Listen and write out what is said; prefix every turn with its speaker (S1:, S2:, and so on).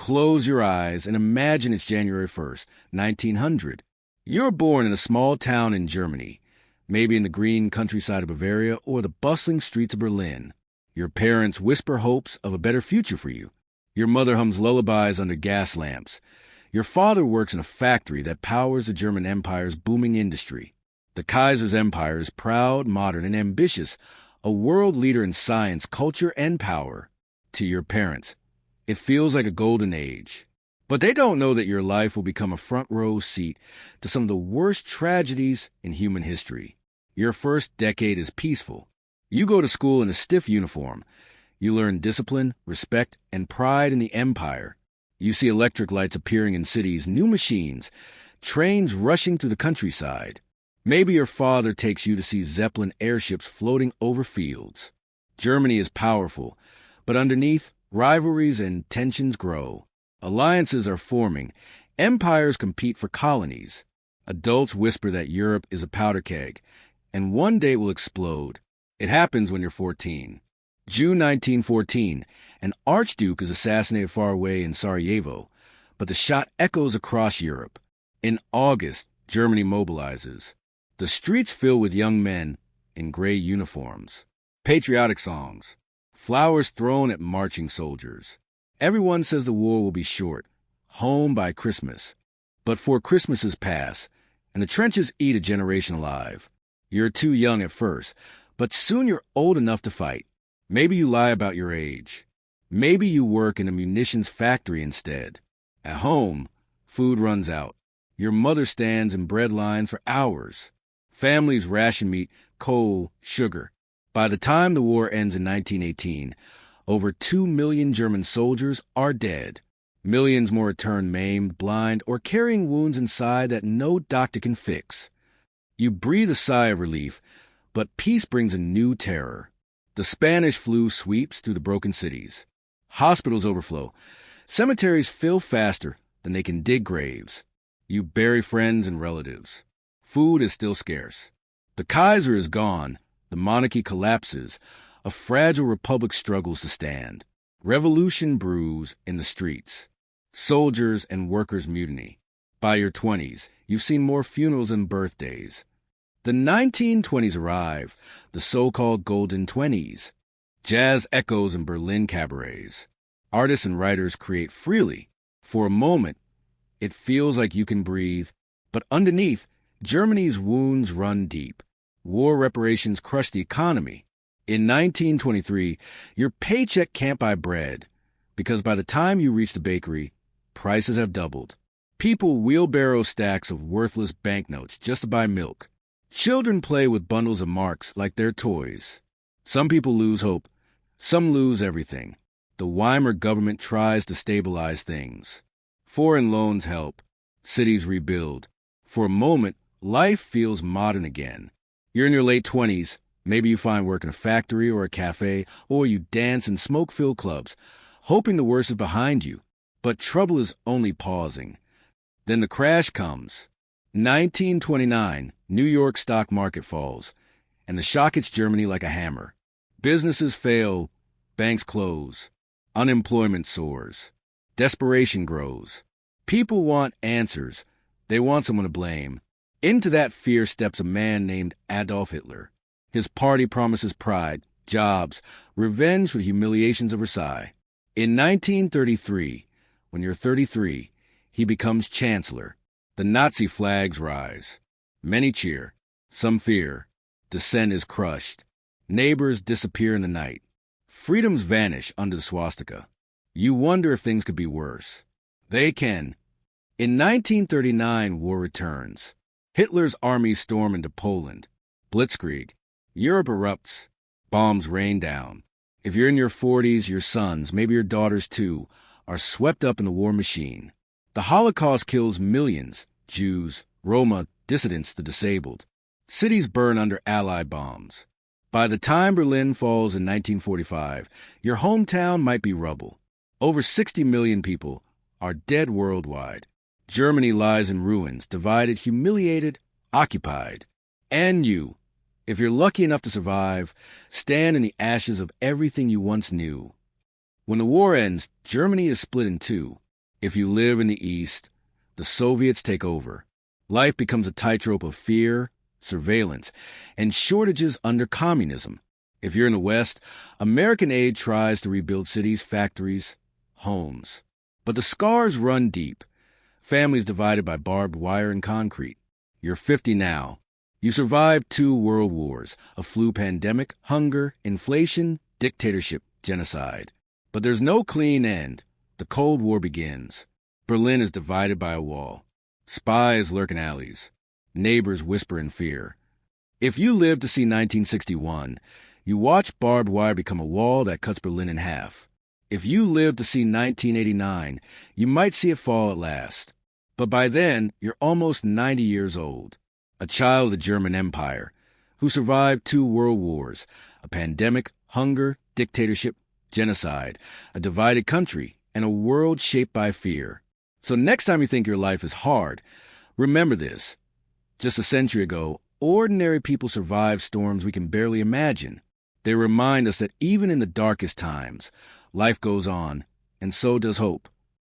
S1: Close your eyes and imagine it's January 1st, 1900. You're born in a small town in Germany, maybe in the green countryside of Bavaria or the bustling streets of Berlin. Your parents whisper hopes of a better future for you. Your mother hums lullabies under gas lamps. Your father works in a factory that powers the German Empire's booming industry. The Kaiser's empire is proud, modern, and ambitious, a world leader in science, culture, and power. To your parents, it feels like a golden age. But they don't know that your life will become a front-row seat to some of the worst tragedies in human history. Your first decade is peaceful. You go to school in a stiff uniform. You learn discipline, respect, and pride in the empire. You see electric lights appearing in cities, new machines, trains rushing through the countryside. Maybe your father takes you to see Zeppelin airships floating over fields. Germany is powerful, but underneath, rivalries and tensions grow. Alliances are forming. Empires compete for colonies. Adults whisper that Europe is a powder keg, and one day it will explode. It happens when you're 14. June 1914, an archduke is assassinated far away in Sarajevo, but the shot echoes across Europe. In August, Germany mobilizes. The streets fill with young men in gray uniforms. Patriotic songs. Flowers thrown at marching soldiers. Everyone says the war will be short, home by Christmas. But 4 Christmases pass, and the trenches eat a generation alive. You're too young at first, but soon you're old enough to fight. Maybe you lie about your age. Maybe you work in a munitions factory instead. At home, food runs out. Your mother stands in bread lines for hours. Families ration meat, coal, sugar. By the time the war ends in 1918, over 2 million German soldiers are dead. Millions more return maimed, blind, or carrying wounds inside that no doctor can fix. You breathe a sigh of relief, but peace brings a new terror. The Spanish flu sweeps through the broken cities. Hospitals overflow. Cemeteries fill faster than they can dig graves. You bury friends and relatives. Food is still scarce. The Kaiser is gone. The monarchy collapses. A fragile republic struggles to stand. Revolution brews in the streets. Soldiers and workers mutiny. By your 20s, you've seen more funerals than birthdays. The 1920s arrive, the so-called golden 20s. Jazz echoes in Berlin cabarets. Artists and writers create freely. For a moment, it feels like you can breathe. But underneath, Germany's wounds run deep. War reparations crush the economy. In 1923, your paycheck can't buy bread, because by the time you reach the bakery, prices have doubled. People wheelbarrow stacks of worthless banknotes just to buy milk. Children play with bundles of marks like they're toys. Some people lose hope. Some lose everything. The Weimar government tries to stabilize things. Foreign loans help. Cities rebuild. For a moment, life feels modern again. You're in your late 20s. Maybe you find work in a factory or a cafe, or you dance in smoke-filled clubs, hoping the worst is behind you. But trouble is only pausing. Then the crash comes. 1929, New York stock market falls, and the shock hits Germany like a hammer. Businesses fail, banks close, unemployment soars, desperation grows. People want answers. They want someone to blame. Into that fear steps a man named Adolf Hitler. His party promises pride, jobs, revenge for the humiliations of Versailles. In 1933, when you're 33, he becomes chancellor. The Nazi flags rise. Many cheer. Some fear. Dissent is crushed. Neighbors disappear in the night. Freedoms vanish under the swastika. You wonder if things could be worse. They can. In 1939, war returns. Hitler's armies storm into Poland. Blitzkrieg. Europe erupts. Bombs rain down. If you're in your 40s, your sons, maybe your daughters too, are swept up in the war machine. The Holocaust kills millions, Jews, Roma, dissidents, the disabled. Cities burn under Allied bombs. By the time Berlin falls in 1945, your hometown might be rubble. Over 60 million people are dead worldwide. Germany lies in ruins, divided, humiliated, occupied. And you, if you're lucky enough to survive, stand in the ashes of everything you once knew. When the war ends, Germany is split in two. If you live in the East, the Soviets take over. Life becomes a tightrope of fear, surveillance, and shortages under communism. If you're in the West, American aid tries to rebuild cities, factories, homes. But the scars run deep. Families divided by barbed wire and concrete. You're 50 now. You survived 2 world wars, a flu pandemic, hunger, inflation, dictatorship, genocide. But there's no clean end. The Cold War begins. Berlin is divided by a wall. Spies lurk in alleys. Neighbors whisper in fear. If you live to see 1961, you watch barbed wire become a wall that cuts Berlin in half. If you live to see 1989, you might see it fall at last. But by then, you're almost 90 years old, a child of the German Empire, who survived 2 world wars, a pandemic, hunger, dictatorship, genocide, a divided country, and a world shaped by fear. So next time you think your life is hard, remember this. Just a century ago, ordinary people survived storms we can barely imagine. They remind us that even in the darkest times, life goes on, and so does hope.